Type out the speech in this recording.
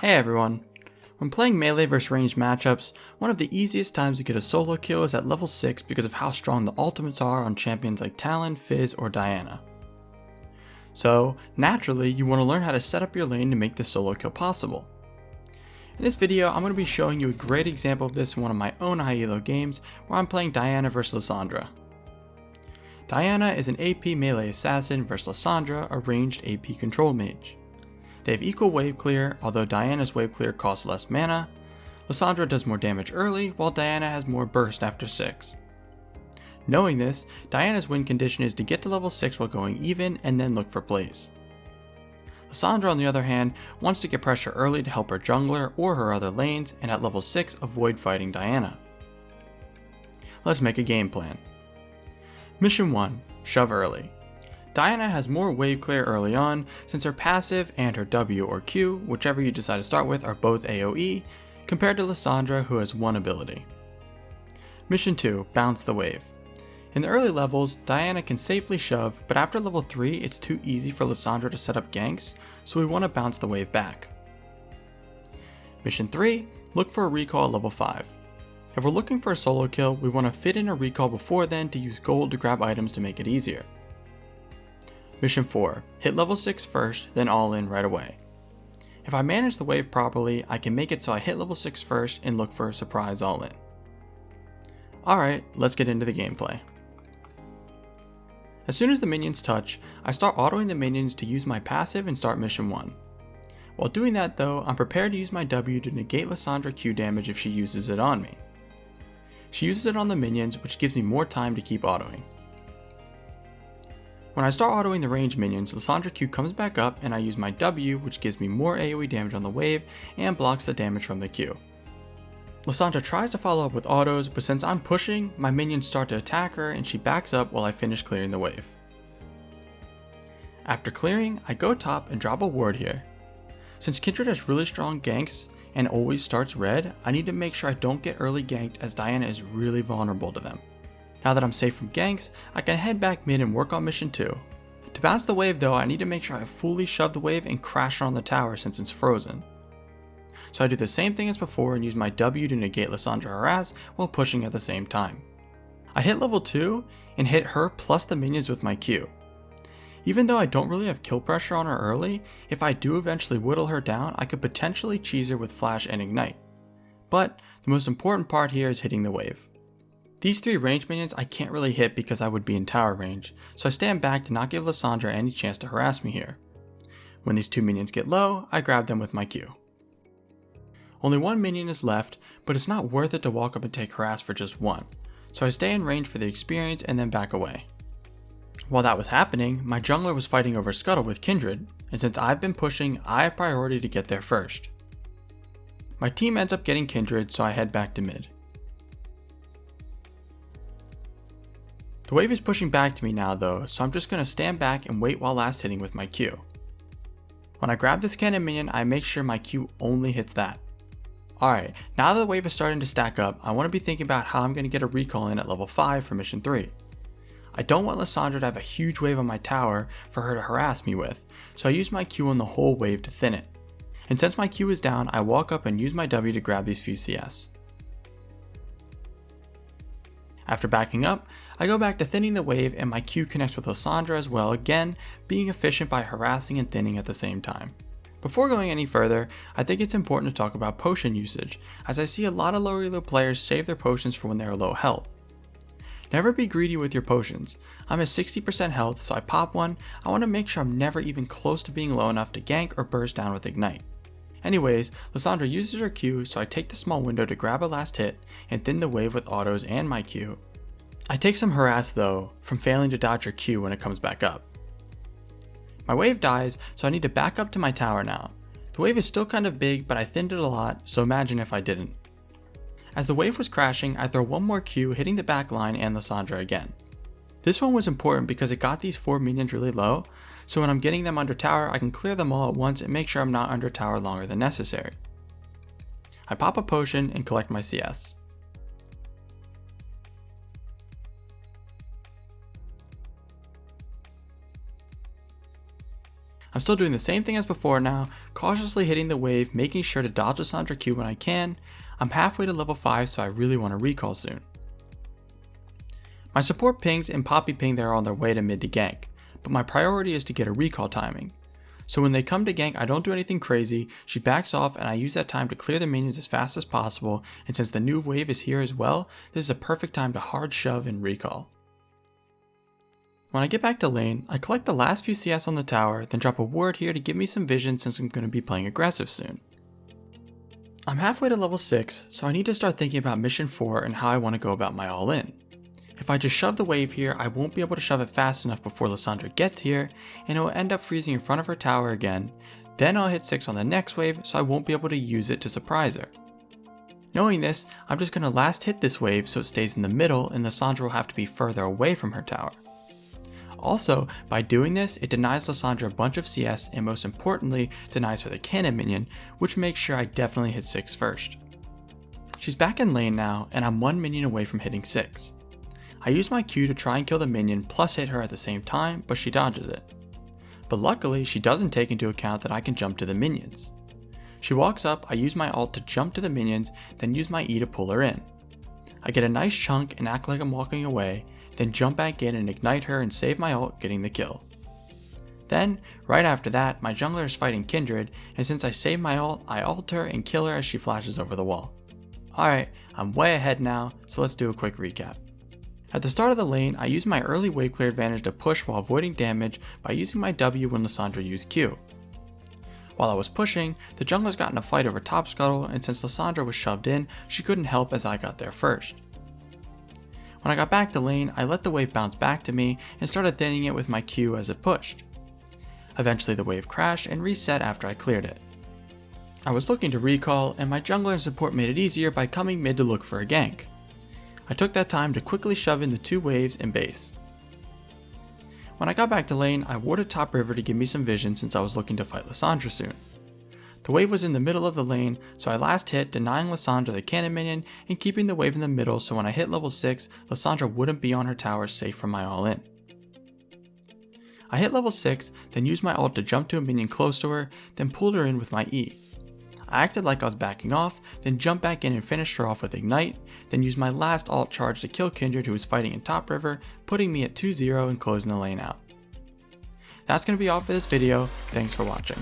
Hey everyone! When playing melee vs ranged matchups, one of the easiest times to get a solo kill is at level 6 because of how strong the ultimates are on champions like Talon, Fizz, or Diana. So, naturally, you want to learn how to set up your lane to make this solo kill possible. In this video, I'm going to be showing you a great example of this in one of my own high elo games where I'm playing Diana vs Lissandra. Diana is an AP melee assassin versus Lissandra, a ranged AP control mage. They have equal wave clear, although Diana's wave clear costs less mana. Lissandra does more damage early, while Diana has more burst after 6. Knowing this, Diana's win condition is to get to level 6 while going even and then look for plays. Lissandra on the other hand wants to get pressure early to help her jungler or her other lanes and at level 6 avoid fighting Diana. Let's make a game plan. Mission 1. Shove early. Diana has more wave clear early on since her passive and her W or Q, whichever you decide to start with, are both AoE, compared to Lissandra who has one ability. Mission 2. Bounce the wave. In the early levels, Diana can safely shove, but after level 3 it's too easy for Lissandra to set up ganks, so we want to bounce the wave back. Mission 3. Look for a recall at level 5. If we're looking for a solo kill, we want to fit in a recall before then to use gold to grab items to make it easier. Mission 4. Hit level 6 first, then all in right away. If I manage the wave properly, I can make it so I hit level 6 first and look for a surprise all in. Alright, let's get into the gameplay. As soon as the minions touch, I start autoing the minions to use my passive and start mission 1. While doing that though, I'm prepared to use my W to negate Lissandra Q damage if she uses it on me. She uses it on the minions, which gives me more time to keep autoing. When I start autoing the ranged minions, Lissandra Q comes back up and I use my W, which gives me more AoE damage on the wave and blocks the damage from the Q. Lissandra tries to follow up with autos, but since I'm pushing, my minions start to attack her and she backs up while I finish clearing the wave. After clearing, I go top and drop a ward here. Since Kindred has really strong ganks and always starts red, I need to make sure I don't get early ganked as Diana is really vulnerable to them. Now that I'm safe from ganks, I can head back mid and work on mission 2. To bounce the wave though, I need to make sure I fully shove the wave and crash her on the tower since it's frozen. So I do the same thing as before and use my W to negate Lissandra harass while pushing at the same time. I hit level 2 and hit her plus the minions with my Q. Even though I don't really have kill pressure on her early, if I do eventually whittle her down, I could potentially cheese her with flash and ignite. But the most important part here is hitting the wave. These 3 ranged minions I can't really hit because I would be in tower range, so I stand back to not give Lissandra any chance to harass me here. When these 2 minions get low, I grab them with my Q. Only 1 minion is left, but it's not worth it to walk up and take harass for just 1, so I stay in range for the experience and then back away. While that was happening, my jungler was fighting over Scuttle with Kindred, and since I've been pushing, I have priority to get there first. My team ends up getting Kindred, so I head back to mid. The wave is pushing back to me now though, so I'm just going to stand back and wait while last hitting with my Q. When I grab this cannon minion, I make sure my Q only hits that. Alright, now that the wave is starting to stack up, I want to be thinking about how I'm going to get a recall in at level 5 for mission 3. I don't want Lissandra to have a huge wave on my tower for her to harass me with, so I use my Q on the whole wave to thin it. And since my Q is down, I walk up and use my W to grab these few CS. After backing up, I go back to thinning the wave and my Q connects with Lissandra as well, again being efficient by harassing and thinning at the same time. Before going any further, I think it's important to talk about potion usage, as I see a lot of low elo players save their potions for when they are low health. Never be greedy with your potions. I'm at 60% health, so I pop one. I want to make sure I'm never even close to being low enough to gank or burst down with ignite. Anyways, Lissandra uses her Q, so I take the small window to grab a last hit and thin the wave with autos and my Q. I take some harass though from failing to dodge her Q when it comes back up. My wave dies, so I need to back up to my tower now. The wave is still kind of big, but I thinned it a lot, so imagine if I didn't. As the wave was crashing, I throw one more Q hitting the back line and Lissandra again. This one was important because it got these 4 minions really low, so when I'm getting them under tower, I can clear them all at once and make sure I'm not under tower longer than necessary. I pop a potion and collect my CS. I'm still doing the same thing as before now, cautiously hitting the wave, making sure to dodge the Lissandra Q when I can. I'm halfway to level 5, so I really want to recall soon. My support pings and Poppy ping there are on their way to mid to gank, but my priority is to get a recall timing. So when they come to gank, I don't do anything crazy, she backs off and I use that time to clear the minions as fast as possible, and since the new wave is here as well, this is a perfect time to hard shove and recall. When I get back to lane, I collect the last few CS on the tower, then drop a ward here to give me some vision since I'm going to be playing aggressive soon. I'm halfway to level 6, so I need to start thinking about mission 4 and how I want to go about my all-in. If I just shove the wave here, I won't be able to shove it fast enough before Lissandra gets here, and it will end up freezing in front of her tower again. Then I'll hit 6 on the next wave, so I won't be able to use it to surprise her. Knowing this, I'm just going to last hit this wave so it stays in the middle and Lissandra will have to be further away from her tower. Also, by doing this, it denies Lissandra a bunch of CS and most importantly, denies her the cannon minion, which makes sure I definitely hit 6 first. She's back in lane now, and I'm 1 minion away from hitting 6. I use my Q to try and kill the minion plus hit her at the same time, but she dodges it. But luckily, she doesn't take into account that I can jump to the minions. She walks up, I use my ult to jump to the minions, then use my E to pull her in. I get a nice chunk and act like I'm walking away, then jump back in and ignite her and save my ult, getting the kill. Then, right after that, my jungler is fighting Kindred, and since I save my ult, I ult her and kill her as she flashes over the wall. Alright, I'm way ahead now, so let's do a quick recap. At the start of the lane, I used my early wave clear advantage to push while avoiding damage by using my W when Lissandra used Q. While I was pushing, the junglers got in a fight over top scuttle, and since Lissandra was shoved in, she couldn't help as I got there first. When I got back to lane, I let the wave bounce back to me and started thinning it with my Q as it pushed. Eventually the wave crashed and reset after I cleared it. I was looking to recall, and my jungler and support made it easier by coming mid to look for a gank. I took that time to quickly shove in the 2 waves and base. When I got back to lane, I warded top river to give me some vision since I was looking to fight Lissandra soon. The wave was in the middle of the lane, so I last hit, denying Lissandra the cannon minion and keeping the wave in the middle so when I hit level 6, Lissandra wouldn't be on her tower safe from my all-in. I hit level 6, then used my ult to jump to a minion close to her, then pulled her in with my E. I acted like I was backing off, then jumped back in and finished her off with Ignite, then used my last ult charge to kill Kindred who was fighting in top river, putting me at 2-0 and closing the lane out. That's going to be all for this video, thanks for watching.